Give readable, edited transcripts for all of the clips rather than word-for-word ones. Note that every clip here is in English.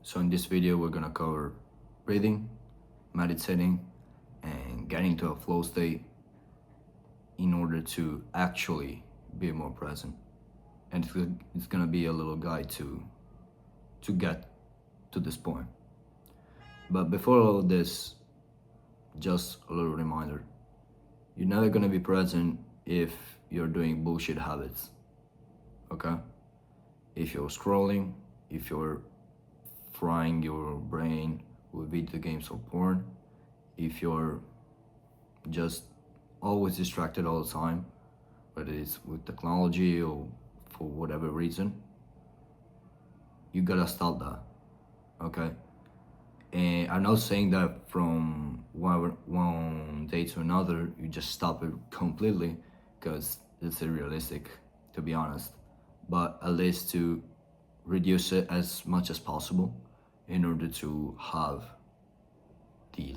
So in this video, we're gonna cover breathing, meditating, and getting into a flow state in order to actually be more present. And it's gonna be a little guide to get to this point. But before all of this, just a little reminder. You're never gonna be present if you're doing bullshit habits, okay? If you're scrolling, if you're frying your brain with video games or porn, if you're just always distracted all the time, whether it's with technology or for whatever reason, you gotta stop that, okay? And I'm not saying that from one day to another, you just stop it completely, because it's unrealistic, to be honest. But at least to reduce it as much as possible in order to have the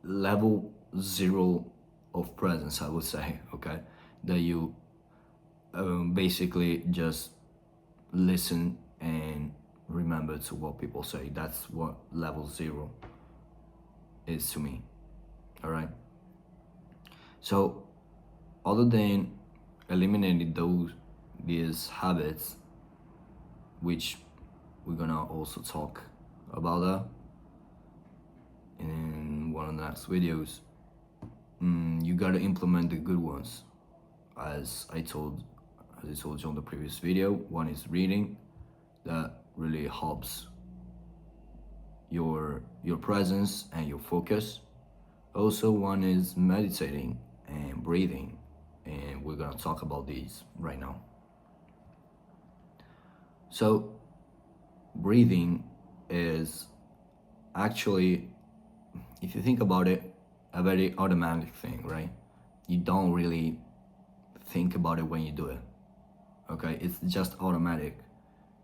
level zero of presence, I would say, okay? That you basically just listen and remember to what people say. That's what level zero is to me, all right? So other than eliminating these habits, which we're gonna also talk about that in one of the next videos, you gotta implement the good ones. As I told you on the previous video, one is reading. That really helps your presence and your focus. Also, one is meditating and breathing, and we're gonna talk about these right now. So breathing is actually, if you think about it, a very automatic thing, right? You don't really think about it when you do it, okay? It's just automatic.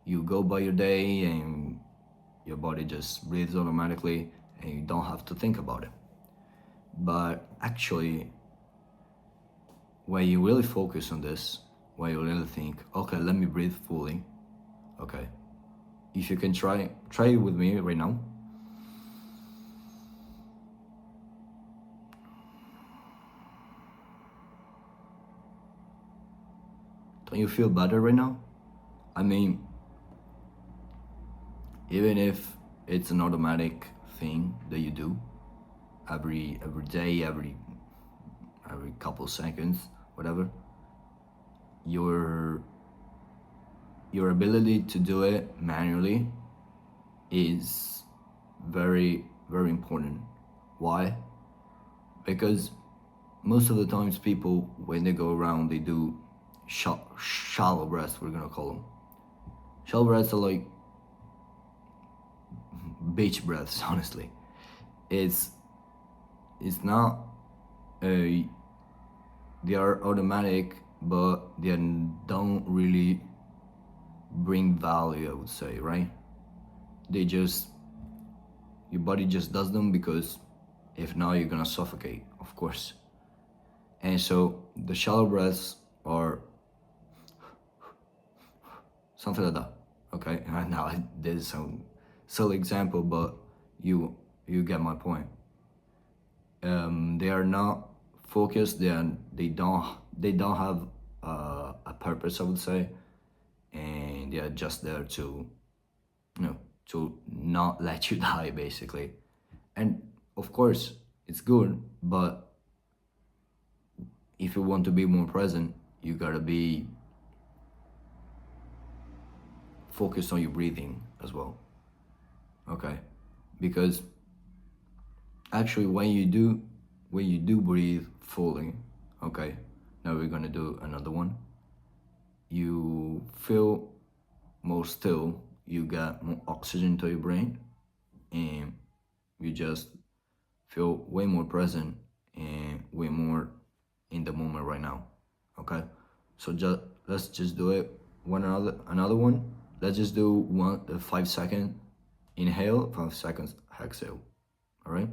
You go by your day and your body just breathes automatically and you don't have to think about it. But actually, when you really focus on this, when you really think, okay, let me breathe fully, okay? If you can try it with me right now. Don't you feel better right now? I mean, even if it's an automatic thing that you do every day, every couple seconds, whatever, your ability to do it manually is very, very important. Why? Because most of the times people, when they go around, they do shallow breaths, we're gonna call them. Shallow breaths are like beach breaths, honestly. It's not they are automatic, but they don't really bring value, I would say, right? They just, your body just does them because if not, you're gonna suffocate, of course. And so the shallow breaths are something like that, okay? Now this is some silly example, but you get my point. They are not focused. They don't have a purpose, I would say, and they are just there to, to not let you die, basically. And of course, it's good, but if you want to be more present, you gotta be focused on your breathing as well, okay? Because actually, when you do breathe fully, okay, now we're gonna do another one, you feel more still, you get more oxygen to your brain, and you just feel way more present and way more in the moment right now, okay? So let's just do it another one. Let's just do 5 second inhale, 5 seconds exhale, all right?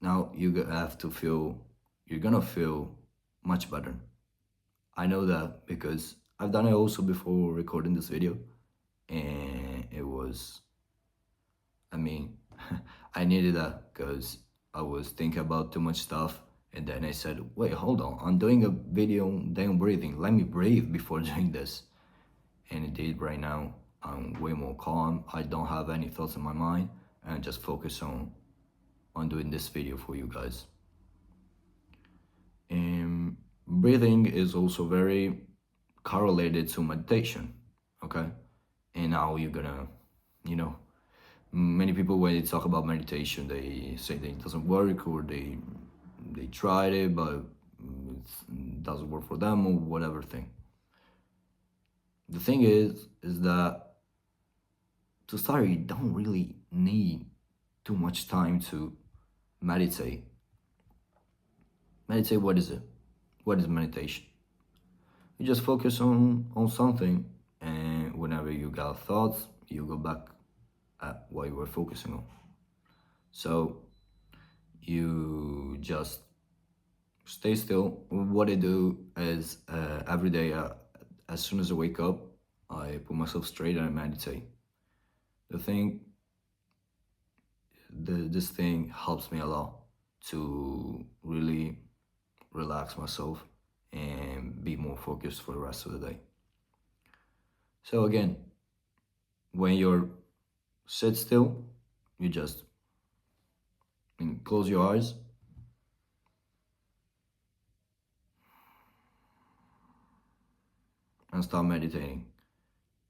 now you're gonna feel much better. I know that because I've done it also before recording this video, and it was, I mean, I needed that because I was thinking about too much stuff, and then I said, wait, hold on, I'm doing a video on damn breathing. Let me breathe before doing this. And indeed, right now, I'm way more calm. I don't have any thoughts in my mind, and just focus on doing this video for you guys. And breathing is also very correlated to meditation, okay? And now you're gonna, you know, many people when they talk about meditation, they say that it doesn't work, or they tried it but it doesn't work for them, or whatever thing. The thing is that to start, you don't really need too much time to meditate. Meditate, what is it? What is meditation? You just focus on something, and whenever you got thoughts, you go back at what you were focusing on. So you just stay still. What I do is every day, as soon as I wake up, I put myself straight and I meditate. This thing helps me a lot to really relax myself and be more focused for the rest of the day. So again, when you're sit still, you just close your eyes and start meditating.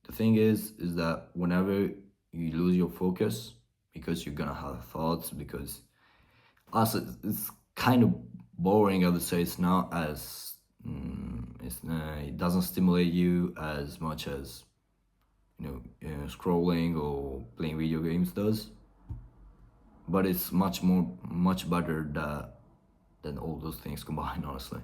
The thing is that whenever you lose your focus, because you're gonna have thoughts, because also it's kind of boring, I would say. It's not as it doesn't stimulate you as much as scrolling or playing video games does, but it's much better than all those things combined, honestly.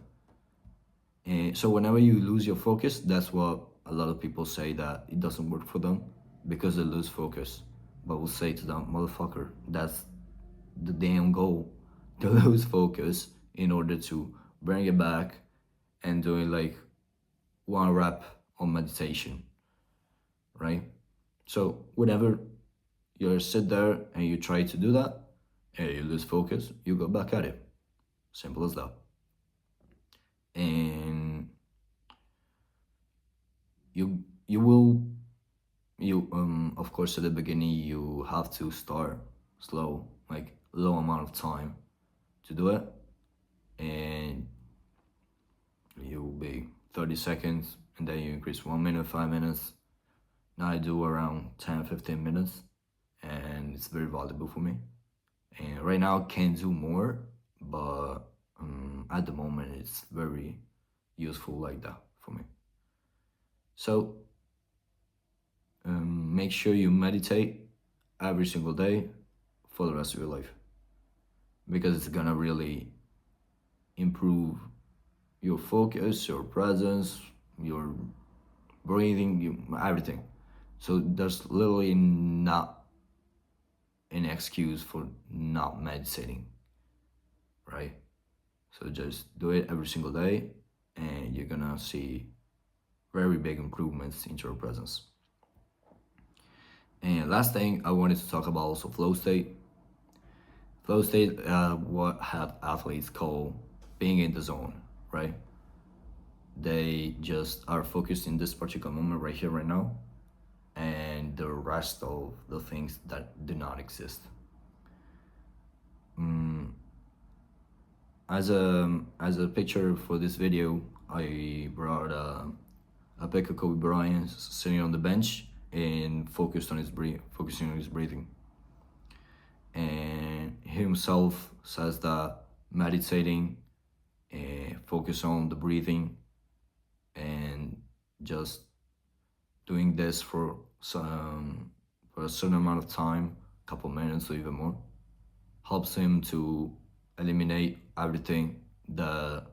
And so whenever you lose your focus, that's what a lot of people say, that it doesn't work for them because they lose focus. But we'll say to them, motherfucker, that's the damn goal, to lose focus in order to bring it back and doing like one rep on meditation, right? So whenever you sit there and you try to do that and you lose focus, you go back at it. Simple as that. And you of course at the beginning you have to start slow, like low amount of time to do it, and you'll be 30 seconds, and then you increase 1 minute, 5 minutes. Now I do around 10-15 minutes, and it's very valuable for me. And right now I can do more, but at the moment it's very useful like that for me. So make sure you meditate every single day for the rest of your life, because it's gonna really improve your focus, your presence, your breathing, everything. So there's literally not an excuse for not meditating, right? So just do it every single day, and you're gonna see very big improvements into your presence. And last thing I wanted to talk about also flow state. Flow state, what have athletes call being in the zone, right? They just are focused in this particular moment right here, right now, and the rest of the things that do not exist. As a picture for this video, I brought a pic of Kobe Bryant sitting on the bench and focusing on his breathing. And he himself says that meditating, focus on the breathing, and just doing this for a certain amount of time, a couple minutes or even more, helps him to eliminate everything that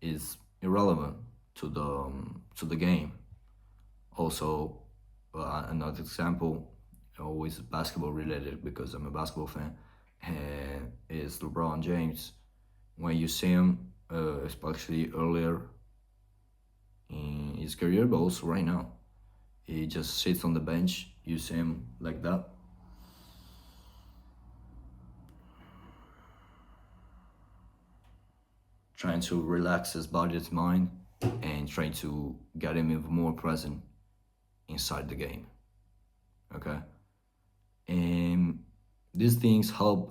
is irrelevant to the game. Also, another example, always basketball related because I'm a basketball fan, and is LeBron James. When you see him, especially earlier in his career, but also right now, he just sits on the bench. You see him like that. Trying to relax his body, his mind, and trying to get him even more present inside the game. Okay? And these things help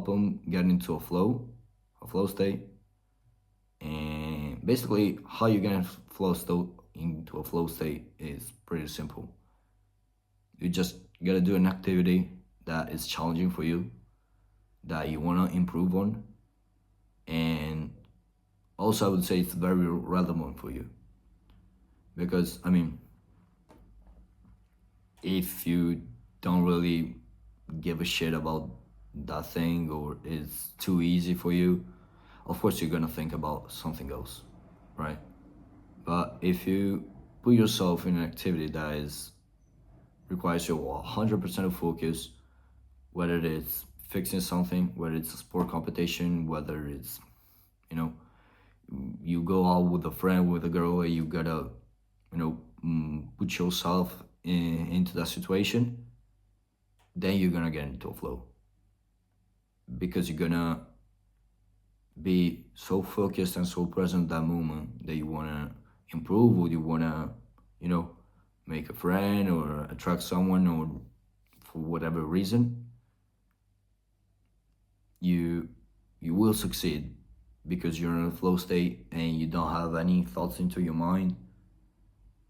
him get into a flow state. And basically, how you get into a flow state is pretty simple. You just gotta do an activity that is challenging for you, that you wanna improve on, and also I would say it's very relevant for you. Because I mean, if you don't really give a shit about that thing, or it's too easy for you, of course you're gonna think about something else, right? But if you put yourself in an activity that requires your 100% of focus, whether it's fixing something, whether it's a sport competition, whether it's, you know, you go out with a friend, with a girl, and you gotta, put yourself into that situation, then you're gonna get into a flow. Because you're gonna be so focused and so present that moment that you wanna improve, or you wanna, make a friend or attract someone, or for whatever reason, you will succeed, because you're in a flow state and you don't have any thoughts into your mind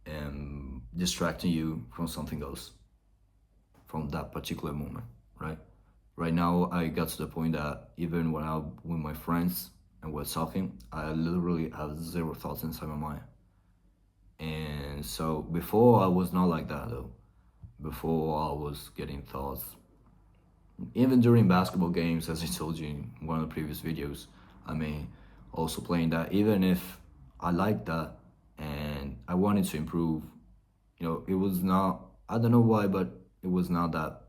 and distracting you from something else, from that particular moment, right? Right now, I got to the point that even when I'm with my friends and we're talking, I literally have zero thoughts inside my mind. And so before, I was not like that though. Before, I was getting thoughts. Even during basketball games, as I told you in one of the previous videos, I mean, also playing that, even if I liked that and I wanted to improve, it was not, I don't know why, but it was not that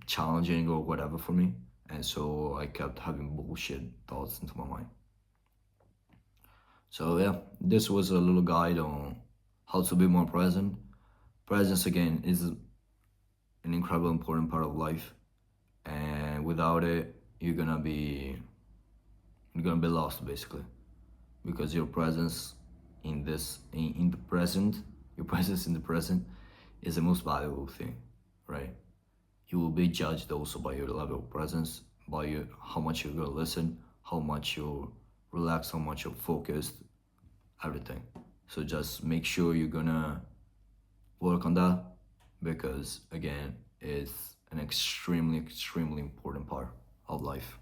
challenging or whatever for me. And so I kept having bullshit thoughts into my mind. So yeah, this was a little guide on how to be more present. Presence, again, is an incredibly important part of life, and without it, you're gonna be lost, basically, because your presence in the present, your presence in the present is the most valuable thing, right? You will be judged also by your level of presence, by how much you're gonna listen, how much you're relaxed, how much you're focused, everything. So just make sure you're gonna work on that, because again, it's an extremely important part of life.